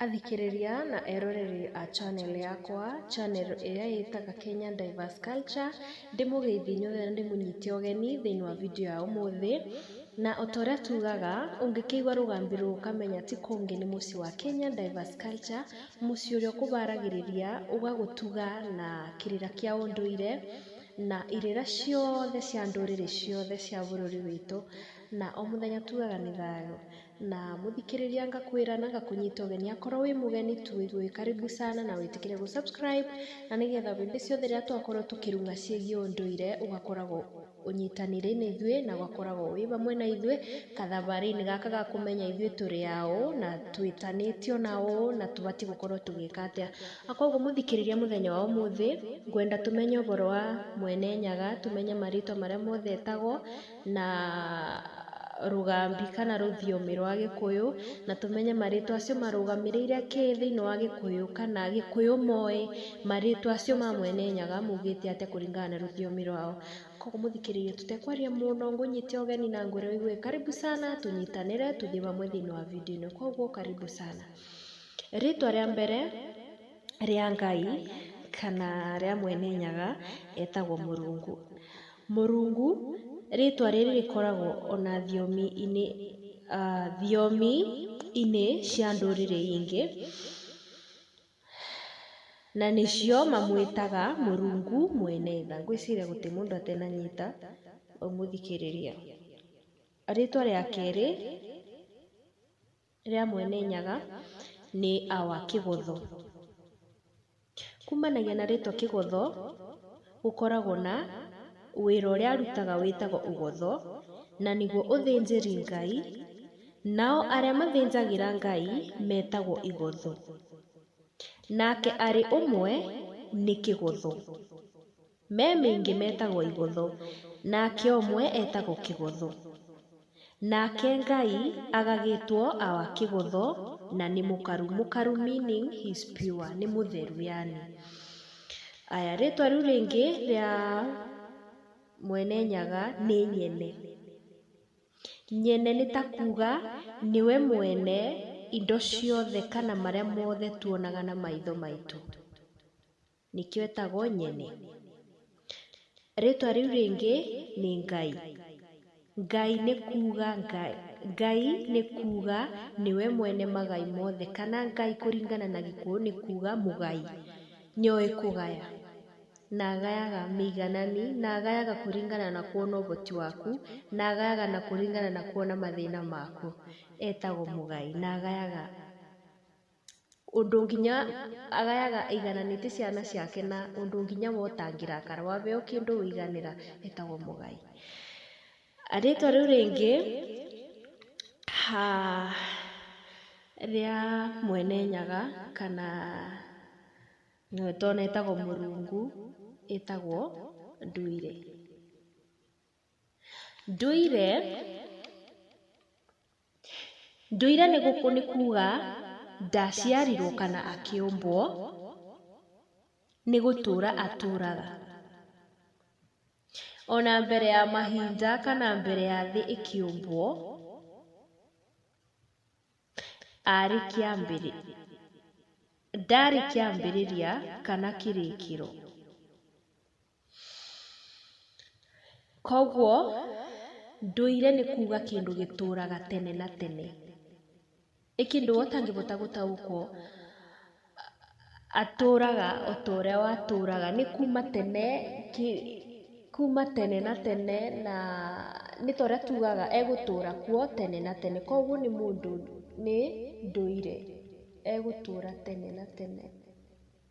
Athikĩrĩria na eroreri a channel yakwa, channel ĩrĩa yĩtaga Kenya Diverse Culture, ndĩmũgeithie inyuothe na ndĩmũnyite ũgeni thĩinĩ wa video ya ũmũthĩ. Na otorĩa tugaga, ũngĩkĩigua rũgambi rũrũ ũkamenya ti kũngĩ nĩ mũciĩ wa Kenya Diverse Culture, mũciĩ ũrĩa ũkũbaragĩrĩria, ũgagũtuga na kĩrĩra kĩa ũndũire, na irĩra ciothe cia ndũrĩrĩ ciothe cia bũrũri witũ, na o mũthenya tugaga nĩ thayũ. Na mũthikĩrĩria ngakwĩra na ngakũnyita ũgeni, akorwo wĩ mũgeni tu wĩ karibu sana na wĩtĩkĩre gũ subscribe, na nĩgetha hĩndĩ ciothe rĩrĩa twakorwo tũkĩruga ciĩgiĩ ũndũire, ũgakoragwo ũnyitanĩire na ithuĩ na ũgakoragwo wĩ hamwe na ithuĩ kathabarĩ-inĩ gaka ga kũmenya ithuĩ tũrĩ a ũ, na twĩtanĩtio na ũ, na tũbatiĩ gũkorwo tũgĩka atĩa. Na koguo mũthikĩrĩria mũthenya wa ũmũthĩ, ngwenda tũmenye ũboro wa Mwene Nyaga, tũmenye marĩtwa marĩa mothe etagwo, na rũgambi kana rũthiomi rwa Gĩkũyũ, na tũmenye marĩtwa acio marũgamĩrĩire kĩ thĩinĩ wa Gĩkũyũ, kana Gĩkũyũ moĩ marĩtwa acio ma Mwene Nyaga maugĩte atĩa kũringana na rũthiomi rwao. Koguo mũthikĩrĩria tũtekwaria mũno, ngũnyite ũgeni na ngwĩre wĩgue karibu sana, tũnyitanĩre tũthiĩ hamwe thĩinĩ wa video ĩno, koguo karibu sana. Rĩtwa rĩa mbere rĩa Ngai kana rĩa Mwene Nyaga etagwo Mũrungu. Mũrungu, rĩtwa rĩrĩ rĩkoragwo ona thiomi-inĩ cia ndũrĩrĩ ingĩ, na nĩcio mamwĩtaga Mũrungu Mwene Tha. Ngwĩciria gũtirĩ mũndũ atenanyita mũthikĩrĩria. Rĩtwa rĩa kerĩ rĩa Mwene Nyaga nĩ Our Kĩgotho. Kumanagia na rĩtwa Kĩgotho, gũkoragwo na wĩra ũrĩa arutaga wĩtagwo ũgotho, na nĩguo ũthĩnjĩri Ngai, nao arĩa mathĩnjagĩra Ngai metagwo igotho. Nake arĩ ũmwe nĩ Kĩgotho. Me mĩingĩ metagwo igotho, nake ũmwe etagwo Kĩgotho. Nake Ngai agagĩtwo Our Kĩgotho, na nĩ mũkaru. Mũkaru meaning he is pure, nĩ mũtheru yani. Aya, rĩtwa rĩu rĩngĩ rĩa Mwene Nyaga nĩ Nyene. Nyene nĩ ta kuga nĩwe mwene indo ciothe kana marĩa mothe tuonaga na maitho maitũ, nĩkĩo etagwo Nyene. Rĩtwa rĩu rĩngĩ nĩ Ngai. Ngai nĩ kuga Ngai nĩ kuga nĩwe mwene magai mothe, kana Ngai kũringana na Gĩkũyũ nĩ kuga mũgai, nĩoĩ kũgaya, na agayaga mĩiganani, na agayaga kũringana na kuona ũboti waku, na agayaga na kũringana na kuona mathĩna maku, etagwo mũgai. Na agayaga ũndũ nginya agayaga aigananĩtie ciana ciake na ũndũ nginya we ũtangĩrakara, wabeo kĩndũ wĩiganĩra, etagwo mũgai. Rĩtwa rĩu rĩngĩ rĩa Mwene Nyaga kana nĩwe twana etagwo Mũrungu etagwo Ndũire. Ndũire nĩ kuga ndaciarirwo kana akĩũmbwo, nĩ gũtũra atũraga. Ona mbere ya mahinda kana mbere ya thĩ ĩkĩũmbwo, ndarĩ kĩambĩrĩria kana kĩrĩkĩro. Koguo ndũire nĩ kuga kĩndũ gĩtũraga tene na tene, kĩndũ ũtangĩbota gũtaũkwo atũraga o ta ũrĩa watũraga, nĩ kuma tene na tene, na nĩ ta ũrĩa tugaga egũtũra kuo tene na tene. Koguo nĩ mũndũ, nĩ ndũire, egũtũra tene na tene,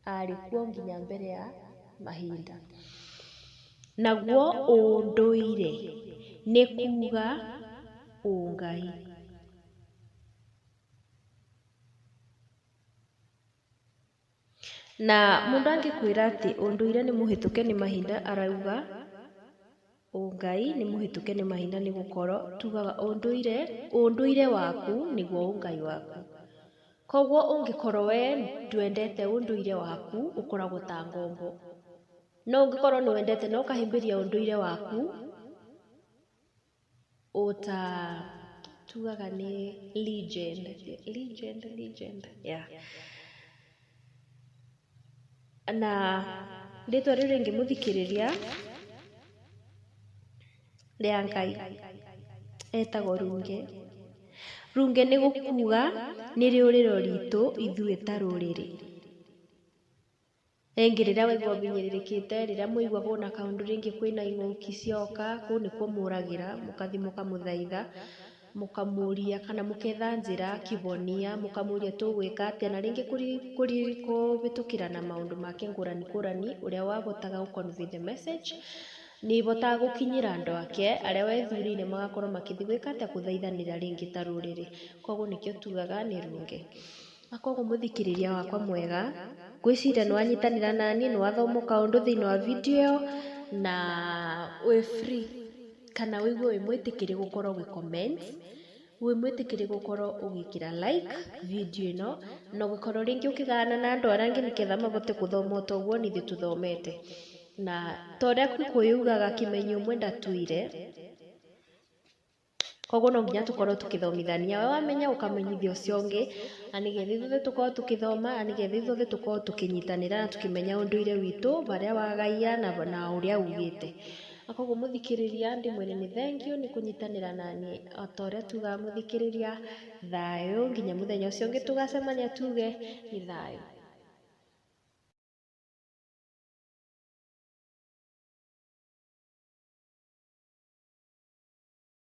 arĩ kuo nginya mbere ya mahinda. Naguo ũndũire nĩ kuga ũngai. Na mũndũ angĩkwĩra atĩ ũndũire nĩ mũhĩtũke nĩ mahinda, arauga ũngai nĩ mũhĩtũke nĩ mahinda, nĩ gũkorwo tugaga ũndũire waku nĩguo ũngai waku. Koguo ũngĩkorwo we ndwendete ũndũire waku, ũkoragwo ta ngombo. No ũngĩkorwo nĩ wendete na ũkahĩmbĩria ũndũire waku, tugaga nĩ legend yeah. Na rĩtwa rĩu rĩngĩ mũthikĩrĩria rĩa Ngai etagwo Runge. Runge nĩ gũkuga nĩ rĩũrĩro ritũ ithuĩ ta rũrĩrĩ. Rĩngĩ rĩrĩa waigua ũhinyĩrĩrĩkĩte, rĩrĩa mwaigua kwĩna kaũndũ rĩngĩ kwĩna ing'ũki cioka, kũu nĩkuo mũragĩra, mũkathi mũkamũthaitha, mũkamũria kana mũgetha njĩra kĩhonia, mũkamũria tũgwĩka atĩa, na rĩngĩ kũhĩtũkĩra na maũndũ make ngũrani ngũrani, ũrĩa wahotaga gũ convey the message nĩ ihotaga gũkinyĩra andũ ake arĩa wethurĩire magakorwo makĩthi gwĩka atĩa, gũthaithanĩra rĩngĩ ta rũrĩrĩ. Koguo nĩkĩo tugaga nĩ Runge. Na koguo mũthikĩrĩria wakwa mwega, ngwĩciria nĩ wanyitanĩra naniĩ, nĩ wathoma kaũndũ thĩinĩ wa video ĩyo, na wĩ free kana wĩigue wĩ mwĩtĩkĩrie gũkorwo ũgĩ comment, wĩ mwĩtĩkĩrie gũkorwo ũgĩkĩra like video ĩno, na ũgĩkorwo rĩngĩ ũkĩgayana na andũ arĩa angĩ nĩgetha mahote gũthoma o ta ũguo nĩ ithuĩ tũthomete. Na ta ũrĩa Gĩkũyũ yugaga kĩmenyi ũmwe ndatũire, koguo no nginya tũkorwo tũkĩthomithania. We wamenya ũkamenyithia ũcio ũngĩ, na nĩgetha ithuothe tũkorwo tũkĩthoma, na nĩgetha ithuothe tũkorwo tũkĩnyitanĩra na tũkĩmenya ũndũire witũ, harĩa wagaia na ũrĩa ugĩte. Na koguo mũthikĩrĩria ndĩmwĩre nĩ thengiũ nĩ kũnyitanĩra naniĩ. O ta ũrĩa tugaga mũthikĩrĩria, thayũ nginya mũthenya ũcio ũngĩ tũgacemania tuge nĩ thayũ.